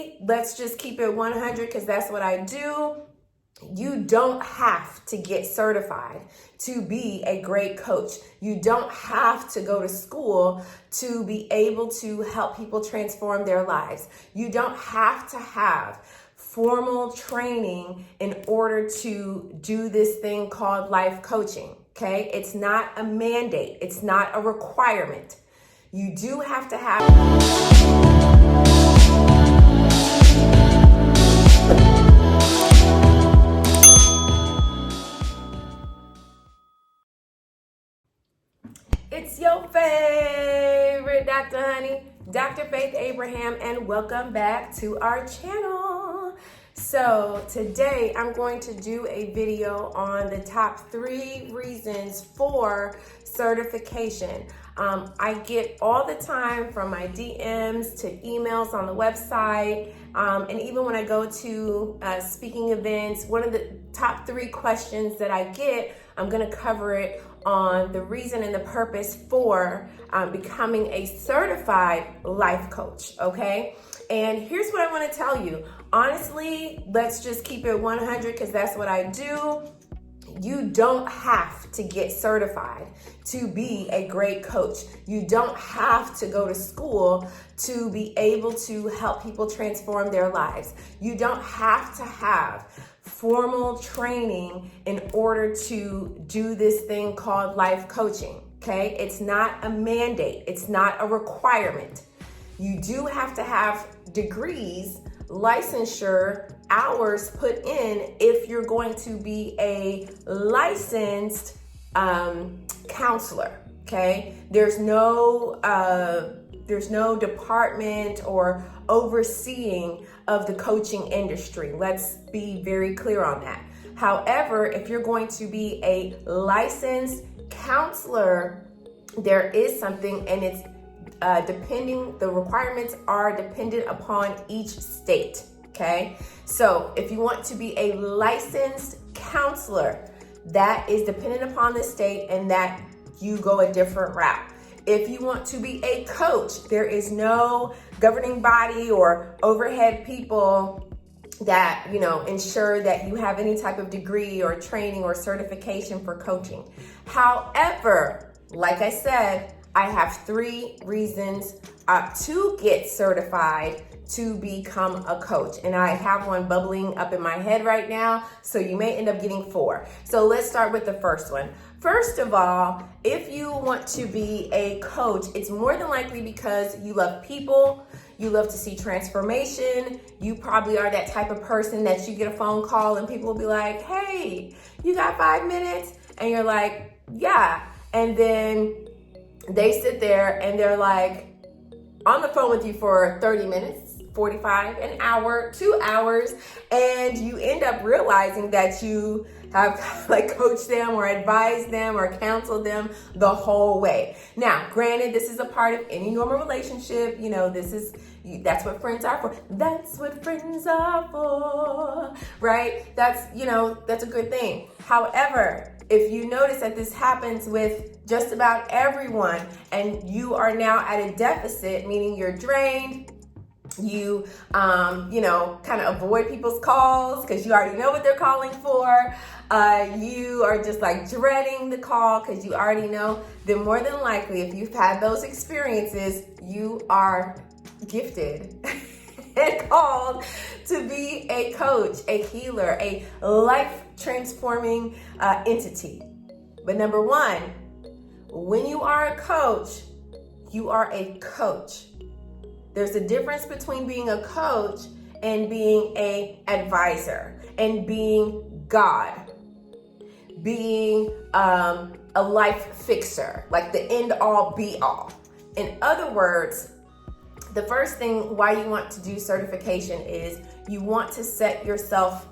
honestly, let's just keep it 100 because that's what I do. You don't have to get certified to be a great coach. You don't have to go to school to be able to help people transform their lives. You don't have to have formal training in order to do this thing called life coaching, okay? It's not a mandate. It's not a requirement. You do have to have... It's your favorite Dr. Honey, Dr. Faith Abraham, and welcome back to our channel. So today I'm going to do a video on the top 3 reasons for certification. I get all the time from my DMs to emails on the website, and even when I go to speaking events, one of the top 3 questions that I get, I'm going to cover it on the reason and the purpose for becoming a certified life coach, okay? And here's what I want to tell you. Honestly, let's just keep it 100 because that's what I do. You don't have to get certified to be a great coach. You don't have to go to school to be able to help people transform their lives. You don't have to have formal training in order to do this thing called life coaching, okay? It's not a mandate. It's not a requirement. You do have to have degrees, licensure, hours put in if you're going to be a licensed counselor, okay? There's no department or overseeing of the coaching industry. Let's be very clear on that. However, if you're going to be a licensed counselor, there is something, and it's the requirements are dependent upon each state, okay? So if you want to be a licensed counselor, that is dependent upon the state, and that you go a different route. If you want to be a coach, there is no governing body or overhead people that, ensure that you have any type of degree or training or certification for coaching. However, like I said, I have 3 reasons to get certified to become a coach. And I have one bubbling up in my head right now, so you may end up getting 4. So let's start with the first one. First of all, if you want to be a coach, it's more than likely because you love people, you love to see transformation. You probably are that type of person that you get a phone call and people will be like, hey, you got 5 minutes? And you're like, yeah. And then they sit there and they're like on the phone with you for 30 minutes, 45, an hour, 2 hours, and you end up realizing that you have coached them or advised them or counseled them the whole way. Now, granted, this is a part of any normal relationship. That's what friends are for. That's what friends are for, right? That's a good thing. However, if you notice that this happens with just about everyone and you are now at a deficit, meaning you're drained, you kind of avoid people's calls because you already know what they're calling for. You are just dreading the call because you already know. Then more than likely, if you've had those experiences, you are gifted and called to be a coach, a healer, a life transforming entity. But number 1, when you are a coach, you are a coach. There's a difference between being a coach and being an advisor, and being God, being a life fixer, like the end all be all. In other words, the first thing why you want to do certification is you want to set yourself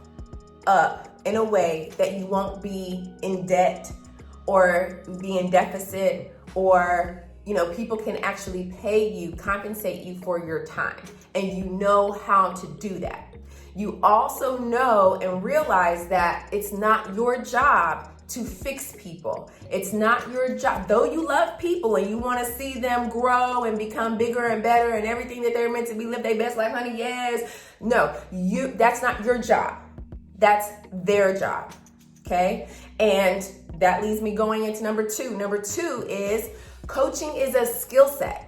up in a way that you won't be in debt or be in deficit, or people can actually pay you, compensate you for your time, and you know how to do that. You also know and realize that it's not your job to fix people. It's not your job. Though you love people and you want to see them grow and become bigger and better and everything that they're meant to be, live their best life, honey, yes. No, that's not your job. That's their job, okay? And that leads me going into number two. Number two is coaching is a skill set.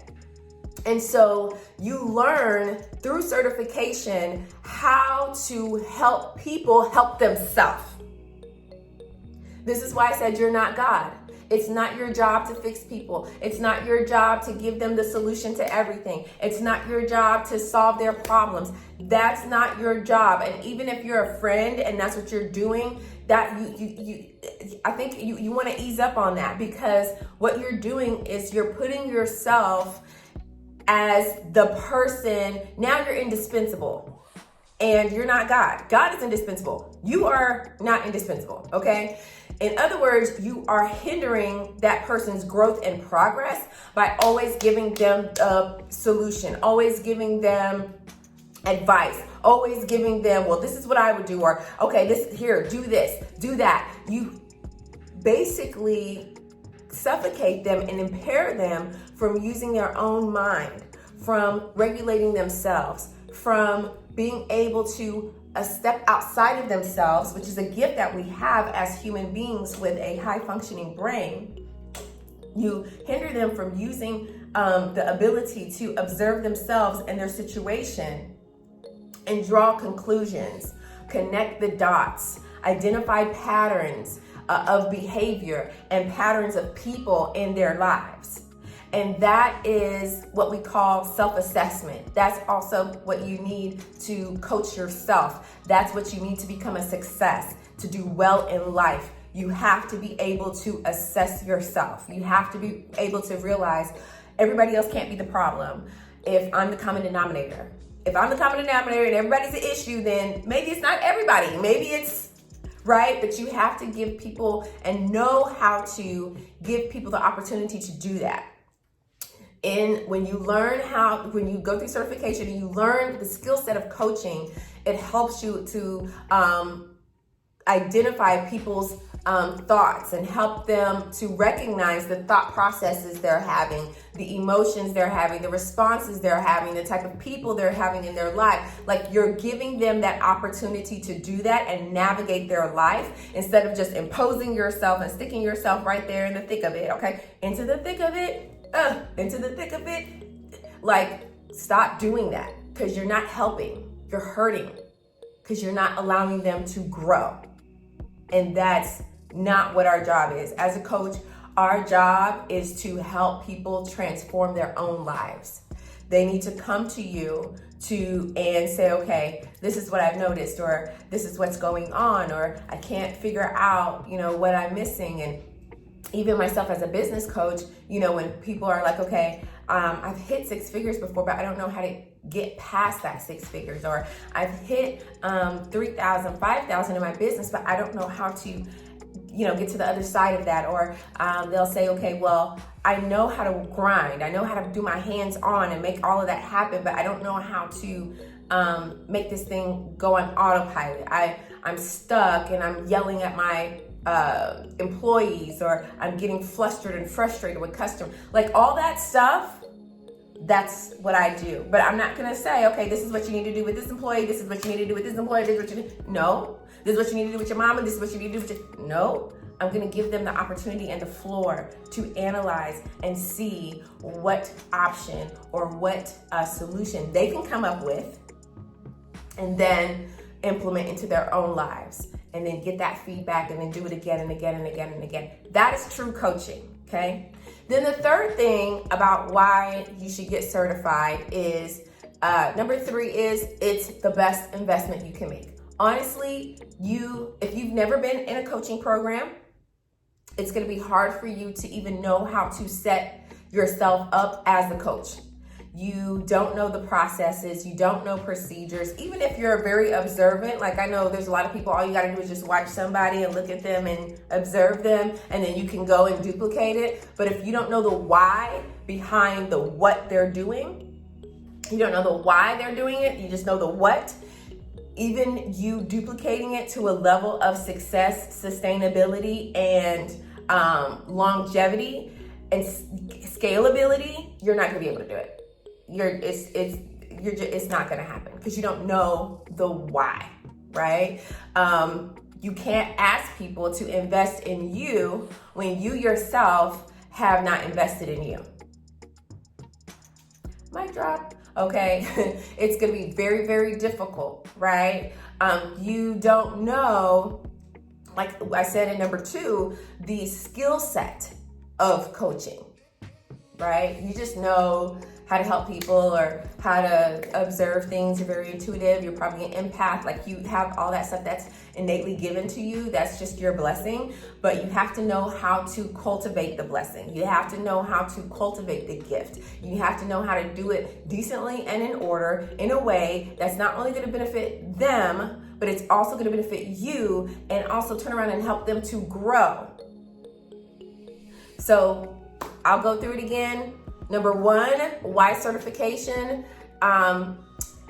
And so you learn through certification how to help people help themselves. This is why I said you're not God. It's not your job to fix people. It's not your job to give them the solution to everything. It's not your job to solve their problems. That's not your job. And even if you're a friend and that's what you're doing, that I think you want to ease up on that, because what you're doing is you're putting yourself as the person. Now you're indispensable, and you're not God. God is indispensable. You are not indispensable, okay? In other words, you are hindering that person's growth and progress by always giving them a solution, always giving them advice, always giving them, well, this is what I would do, or okay, this here, do this, do that. You basically suffocate them and impair them from using their own mind, from regulating themselves, from being able to step outside of themselves, which is a gift that we have as human beings with a high functioning brain. You hinder them from using the ability to observe themselves and their situation and draw conclusions, connect the dots, identify patterns of behavior and patterns of people in their lives. And that is what we call self-assessment. That's also what you need to coach yourself. That's what you need to become a success, to do well in life. You have to be able to assess yourself. You have to be able to realize everybody else can't be the problem if I'm the common denominator. If I'm the common denominator and everybody's the issue, then maybe it's not everybody.Maybe it's right, but you have to give people and know how to give people the opportunity to do that. And when you go through certification and you learn the skill set of coaching, it helps you to identify people's thoughts and help them to recognize the thought processes they're having, the emotions they're having, the responses they're having, the type of people they're having in their life. Like, you're giving them that opportunity to do that and navigate their life instead of just imposing yourself and sticking yourself right there in the thick of it, okay? Into the thick of it. Like, stop doing that, because you're not helping. You're hurting, because you're not allowing them to grow. And that's not what our job is. As a coach, our job is to help people transform their own lives. They need to come to you and say, okay, this is what I've noticed, or this is what's going on, or I can't figure out, what I'm missing. And even myself as a business coach, when people are like, okay, I've hit six figures before, but I don't know how to get past that six figures, or I've hit 3,000, 5,000 in my business, but I don't know how to, get to the other side of that. Or they'll say, okay, well, I know how to grind. I know how to do my hands on and make all of that happen, but I don't know how to make this thing go on autopilot. I'm stuck and I'm yelling at my employees, or I'm getting flustered and frustrated with customers. Like, all that stuff, that's what I do. But I'm not gonna say, okay, this is what you need to do with this employee, this is what you need to do with this employee, this is what you need. No, this is what you need to do with your mama, this is what you need to do with your... No, I'm gonna give them the opportunity and the floor to analyze and see what option or what solution they can come up with, and then implement into their own lives, and then get that feedback, and then do it again and again and again and again. That is true coaching, okay? Then the third thing about why you should get certified is, number 3 is, it's the best investment you can make. Honestly, if you've never been in a coaching program, it's gonna be hard for you to even know how to set yourself up as a coach. You don't know the processes, you don't know procedures. Even if you're very observant, like I know there's a lot of people, all you gotta do is just watch somebody and look at them and observe them, and then you can go and duplicate it. But if you don't know the why behind the what they're doing, you don't know the why they're doing it, you just know the what, even you duplicating it to a level of success, sustainability, and longevity and scalability, you're not gonna be able to do it. It's not gonna happen because you don't know the why, right? You can't ask people to invest in you when you yourself have not invested in you. Mic drop. Okay, it's gonna be very, very difficult, right? You don't know, like I said in number 2, the skill set of coaching, right? You just know how to help people or how to observe things. You're very intuitive. You're probably an empath. Like, you have all that stuff that's innately given to you. That's just your blessing. But you have to know how to cultivate the blessing. You have to know how to cultivate the gift. You have to know how to do it decently and in order, in a way that's not only going to benefit them, but it's also going to benefit you and also turn around and help them to grow. So I'll go through it again. Number 1, why certification?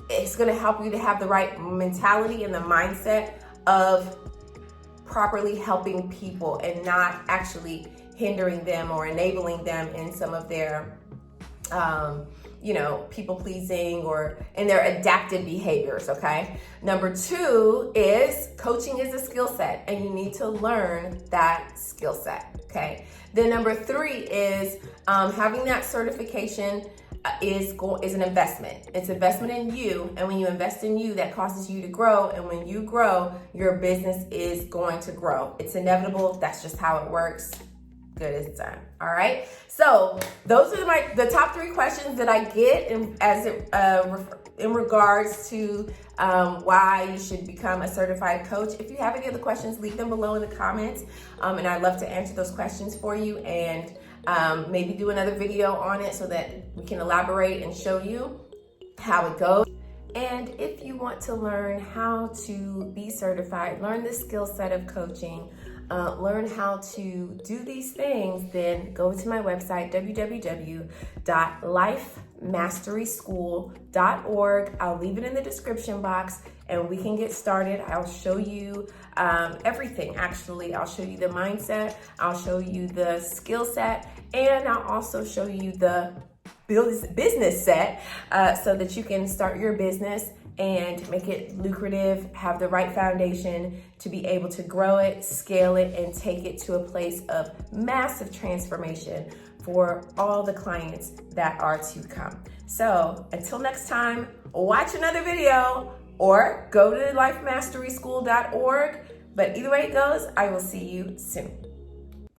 It's going to help you to have the right mentality and the mindset of properly helping people and not actually hindering them or enabling them in some of their, people pleasing or in their adaptive behaviors. Okay. Number 2 is coaching is a skill set, and you need to learn that skill set. Okay. Then number 3 is having that certification is an investment. It's investment in you, and when you invest in you, that causes you to grow, and when you grow, your business is going to grow. It's inevitable. That's just how it works. Good as done. All right. So those are the top 3 questions that I get in regards to why you should become a certified coach. If you have any other questions, leave them below in the comments, and I'd love to answer those questions for you, and maybe do another video on it so that we can elaborate and show you how it goes. And if you want to learn how to be certified, learn the skill set of coaching, learn how to do these things, then go to my website, www.lifemasteryschool.org. I'll leave it in the description box and we can get started. I'll show you everything, actually. I'll show you the mindset, I'll show you the skill set, and I'll also show you the business set so that you can start your business and make it lucrative, have the right foundation to be able to grow it, scale it, and take it to a place of massive transformation for all the clients that are to come. So until next time, watch another video or go to lifemasteryschool.org. But either way it goes, I will see you soon.